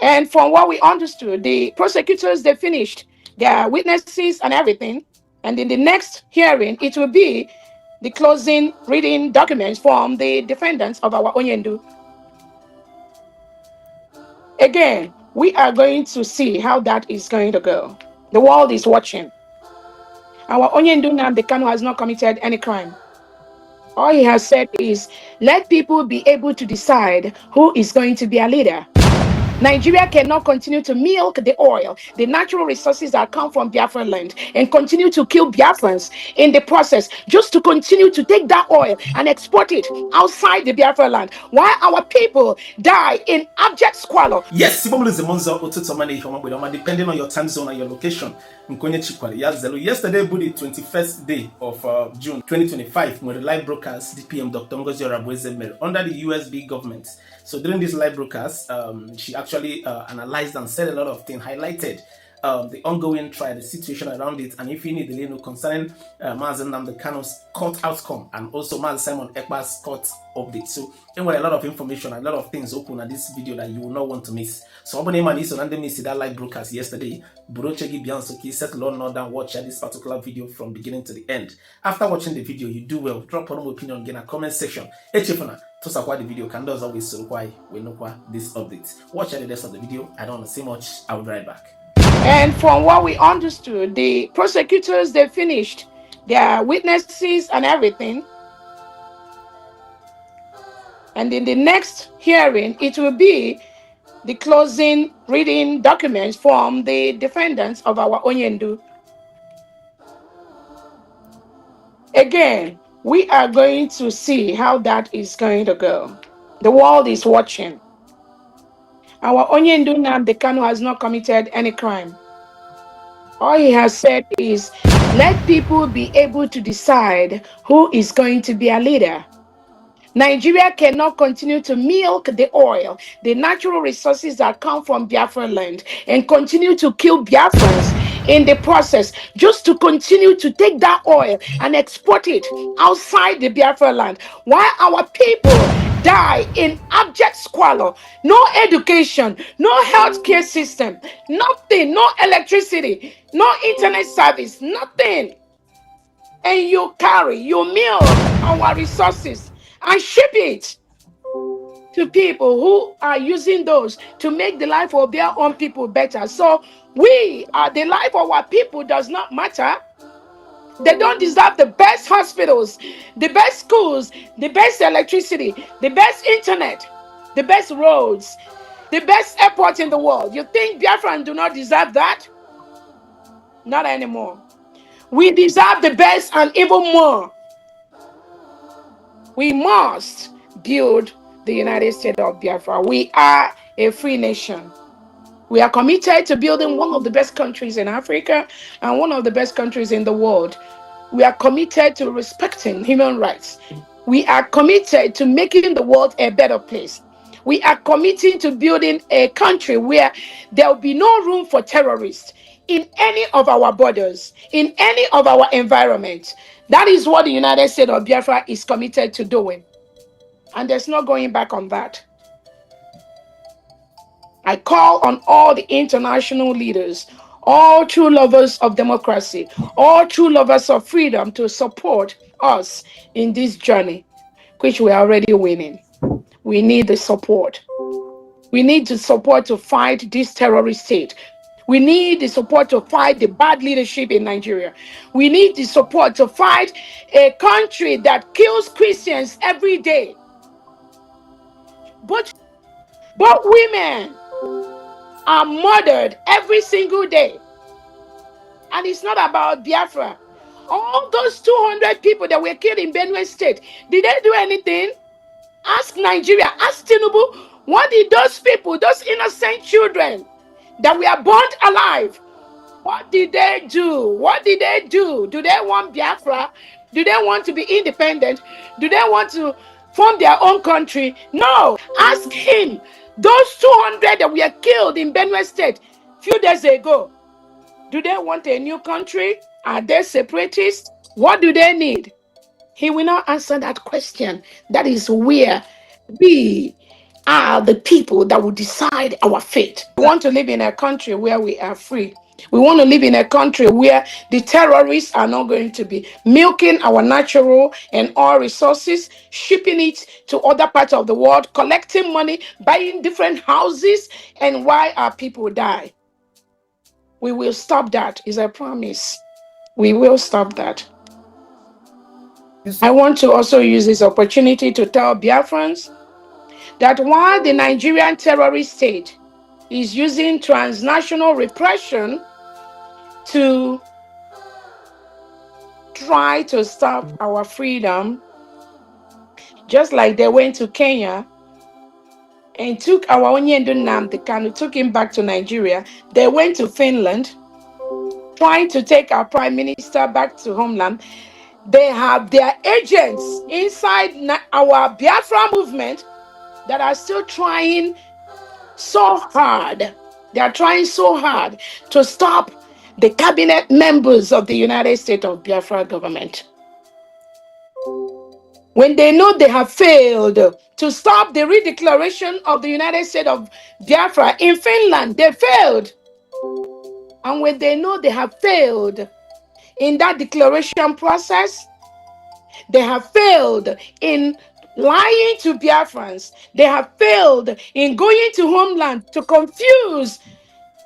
And from what we understood, the prosecutors, they finished their witnesses and everything. And in the next hearing, it will be the closing reading documents from the defendants of our Onyendu. Again, we are going to see how that is going to go. The world is watching. Our Onyendu Nnamdi has not committed any crime. All he has said is, let people be able to decide who is going to be a leader. Nigeria cannot continue to milk the oil, the natural resources that come from Biafran land, and continue to kill Biafrans in the process, just to continue to take that oil and export it outside the Biafran land, while our people die in abject squalor. Yes, depending on your time zone and your location. Yesterday, the 21st day of June 2025, when the live broadcast, DPM Dr. Ngozi Orabueze made under the USB government. So during this live broadcast, she actually analyzed and said a lot of things, highlighted the ongoing trial, the situation around it, and if you need the concerning Mazen Nnamdi Kanu's court outcome, and also Mazen Simon Ekpa's court update. So there were a lot of information, a lot of things open at this video that you will not want to miss. So open man is on miss that live broadcast yesterday. Burochegi Biansoki set Lord Northern watch this particular video from beginning to the end. After watching the video, you do well. Drop your opinion in a comment section. Echefuna to support the video can does always so why we know this update. Watch the rest of the video. I don't want to say much. I will be right back. And from what we understood, the prosecutors, they finished their witnesses and everything. And in the next hearing, it will be the closing reading documents from the defendants of our Onyendu. Again, we are going to see how that is going to go. The world is watching. Our Onyendu Nnamdi has not committed any crime. All he has said is, let people be able to decide who is going to be a leader. Nigeria cannot continue to milk the oil, the natural resources that come from Biafran land, and continue to kill Biafrans in the process, just to continue to take that oil and export it outside the Biafran land, while our people die in abject squalor. No education, no healthcare system, nothing, no electricity, no internet service, nothing. And you milk our resources and ship it to people who are using those to make the life of their own people better. So the life of our people does not matter. They don't deserve the best hospitals, the best schools, the best electricity, the best internet, the best roads, the best airport in the world. You think Biafran do not deserve that? Not anymore. We deserve the best and even more. We must build the United States of Biafra. We are a free nation. We are committed to building one of the best countries in Africa and one of the best countries in the world. We are committed to respecting human rights. We are committed to making the world a better place. We are committed to building a country where there will be no room for terrorists in any of our borders, in any of our environments. That is what the United States of Biafra is committed to doing. And there's no going back on that. I call on all the international leaders, all true lovers of democracy, all true lovers of freedom to support us in this journey, which we are already winning. We need the support. We need the support to fight this terrorist state. We need the support to fight the bad leadership in Nigeria. We need the support to fight a country that kills Christians every day. But women are murdered every single day. And it's not about Biafra. All those 200 people that were killed in Benue State, did they do anything? Ask Nigeria, ask Tinubu, what did those people, those innocent children that were burnt alive, what did they do? What did they do? Do they want Biafra? Do they want to be independent? Do they want to form their own country? No. Ask him. Those 200 that were killed in Benue State a few days ago, do they want a new country? Are they separatists? What do they need? He will not answer that question. That is where we are the people that will decide our fate. We want to live in a country where we are free. We want to live in a country where the terrorists are not going to be milking our natural and oil resources, shipping it to other parts of the world, collecting money, buying different houses, and why our people die. We will stop that, is a promise. We will stop that. I want to also use this opportunity to tell Biafrans that while the Nigerian terrorist state is using transnational repression to try to stop our freedom, just like they went to Kenya and took our Onyendu Nnamdi Kanu, took him back to Nigeria. They went to Finland, trying to take our prime minister back to homeland. They have their agents inside our Biafra movement that are still trying so hard. They are trying so hard to stop the cabinet members of the United States of Biafra government. When they know they have failed to stop the redeclaration of the United States of Biafra in Finland, they failed. And when they know they have failed in that declaration process, they have failed in lying to Biafrans. They have failed in going to homeland to confuse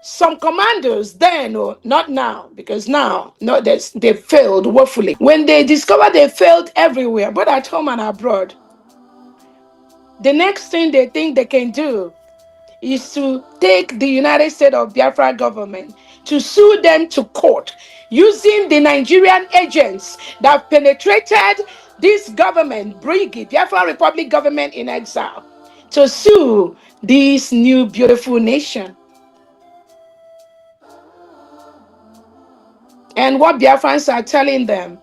some commanders then, or not now, because now no, they failed woefully. When they discover they failed everywhere, both at home and abroad, the next thing they think they can do is to take the United States of Biafra government to sue them to court using the Nigerian agents that penetrated this government, Brigi, Biafra Republic government in exile, to sue this new beautiful nation. And what Biafrans are telling them,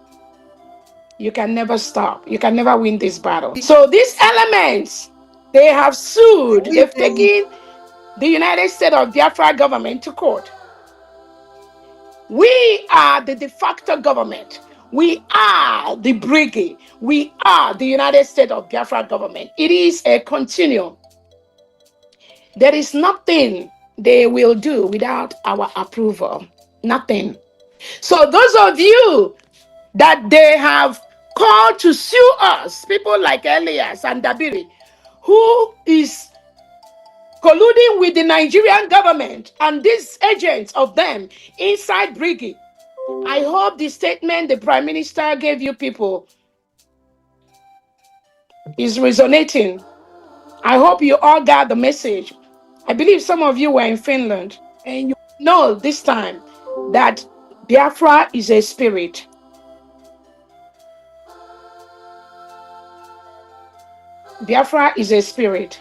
you can never stop. You can never win this battle. So these elements, they have sued. They've taken the United States of Biafra government to court. We are the de facto government. We are the brigade. We are the United States of Biafra government. It is a continuum. There is nothing they will do without our approval. Nothing. So those of you that they have called to sue us, people like Elias and Dabiri, who is colluding with the Nigerian government and these agents of them inside Brigade. I hope the statement the Prime Minister gave you people is resonating. I hope you all got the message. I believe some of you were in Finland and you know this time that Biafra is a spirit. Biafra is a spirit.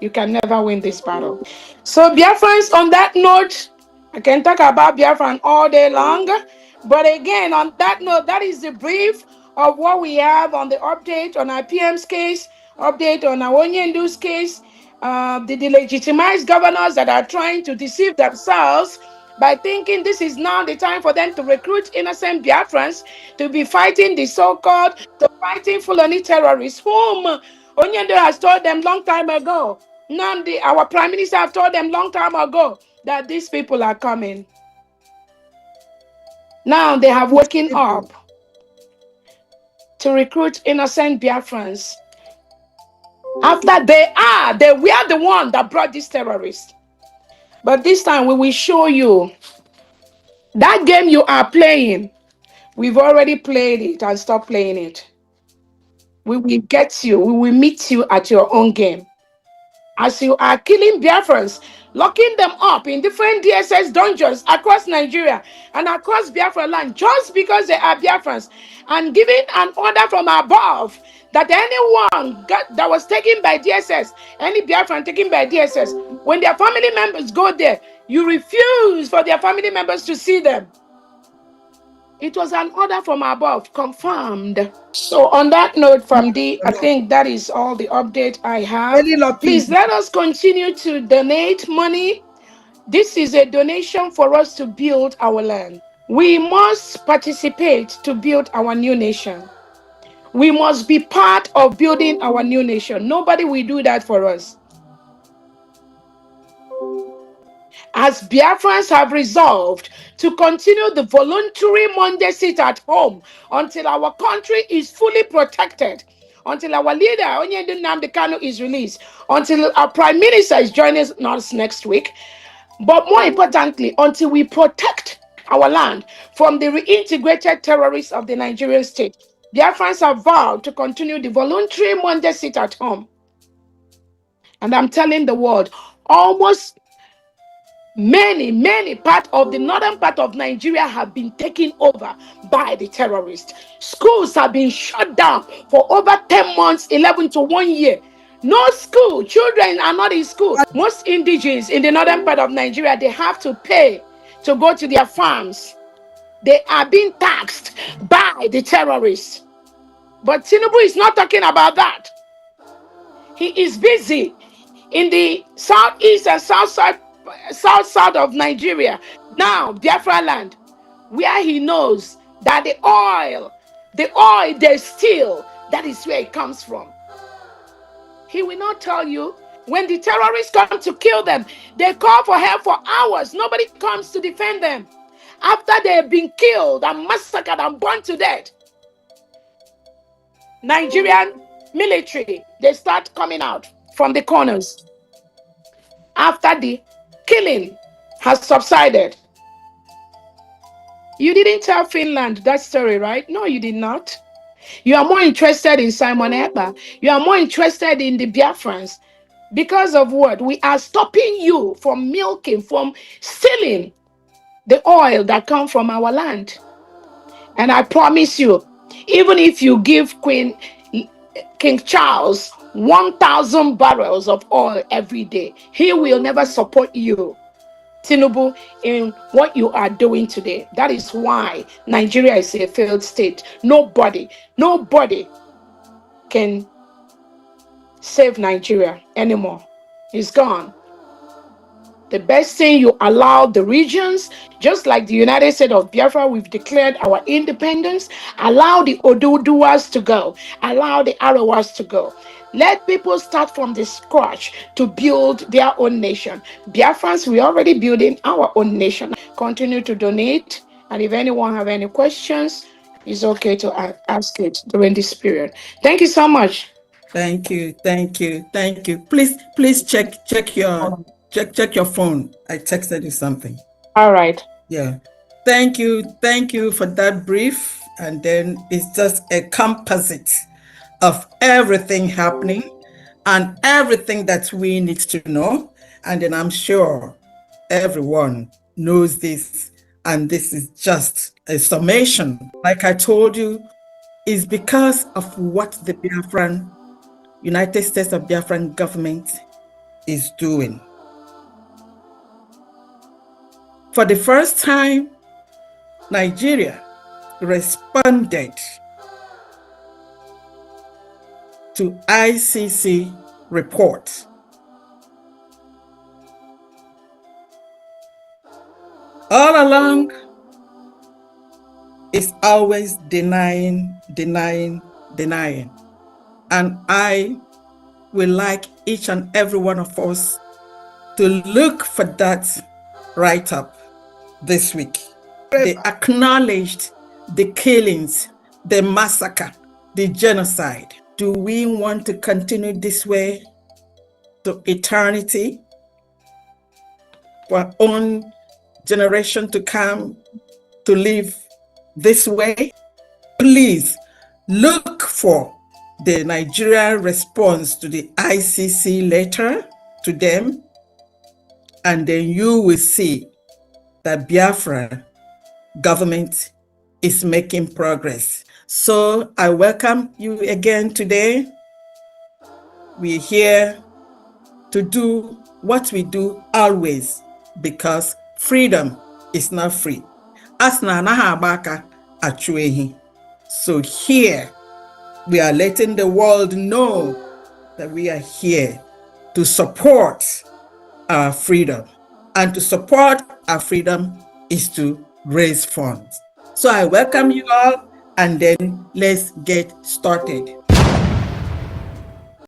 You can never win this battle. So Biafrans, on that note, I can talk about Biafran all day long. But again, on that note, that is the brief of what we have on the update on our PM's case, update on our Onyendu's case, the delegitimized governors that are trying to deceive themselves by thinking this is now the time for them to recruit innocent Biafrans to be fighting the so-called, to fighting Fulani terrorists, whom Onyendu has told them long time ago. Nandi, our prime minister, have told them long time ago that these people are coming. Now they have woken up to recruit innocent Biafrans. After they were the one that brought these terrorists. But this time we will show you that game you are playing. We've already played it and stopped playing it. We will get you. We will meet you at your own game. As you are killing Biafrans, locking them up in different DSS dungeons across Nigeria and across Biafra land just because they are Biafrans, and giving an order from above that anyone that was taken by DSS, any Biafran taken by DSS, when their family members go there, you refuse for their family members to see them. It was an order from above, confirmed. So on that note, from I think that is all the update I have. Please let us continue to donate money. This is a donation for us to build our land. We must participate to build our new nation. We must be part of building our new nation. Nobody will do that for us. As Biafrans have resolved to continue the voluntary Monday sit at home until our country is fully protected, until our leader, Onyendu Nnamdi Kanu, is released, until our Prime Minister is joining us next week, but more importantly, until we protect our land from the reintegrated terrorists of the Nigerian state. Biafrans have vowed to continue the voluntary Monday sit at home. And I'm telling the world, almost many part of the northern part of Nigeria have been taken over by the terrorists. Schools have been shut down for over 10 months, 11 to 1 year. No school, children are not in school. Most indigenes in the northern part of Nigeria, they have to pay to go to their farms. They are being taxed by the terrorists. But Tinubu is not talking about that. He is busy in the southeast and south of Nigeria, now Biafra land, where he knows that the oil they steal, that is where it comes from. He will not tell you. When the terrorists come to kill them, they call for help for hours. Nobody comes to defend them. After they have been killed and massacred and burned to death, Nigerian military, they start coming out from the corners after the killing has subsided. You didn't tell Finland that story, right? No, you did not. You are more interested in Simon EKPA. You are more interested in the Biafrans. Because of what? We are stopping you from milking, from stealing the oil that comes from our land. And I promise you, even if you give King Charles 1,000 barrels of oil every day, he will never support you, Tinubu, in what you are doing today. That is why Nigeria is a failed state. Nobody can save Nigeria anymore. It's gone. The best thing, you allow the regions, just like the United States of Biafra, we've declared our independence. Allow the Oduduwas to go. Allow the Arawas to go. Let people start from the scratch to build their own nation. Biafrans, we're already building our own nation. Continue to donate. And if anyone have any questions, it's okay to ask it during this period. Thank you so much. Thank you. Please check your phone. I texted you something. All right. Yeah. Thank you for that brief. And then it's just a composite of everything happening and everything that we need to know. And then I'm sure everyone knows this. And this is just a summation. Like I told you, is because of what the United States of Biafran government is doing. For the first time, Nigeria responded to ICC report. All along, it's always denying. And I would like each and every one of us to look for that write-up this week. They acknowledged the killings, the massacre, the genocide. Do we want to continue this way to eternity? For our own generation to come to live this way? Please look for the Nigerian response to the ICC letter to them, and then you will see that Biafra government is making progress. So I welcome you again today. We're here to do what we do always, because freedom is not free. So here we are letting the world know that we are here to support our freedom. And to support our freedom is to raise funds. So I welcome you all. and then let's get started.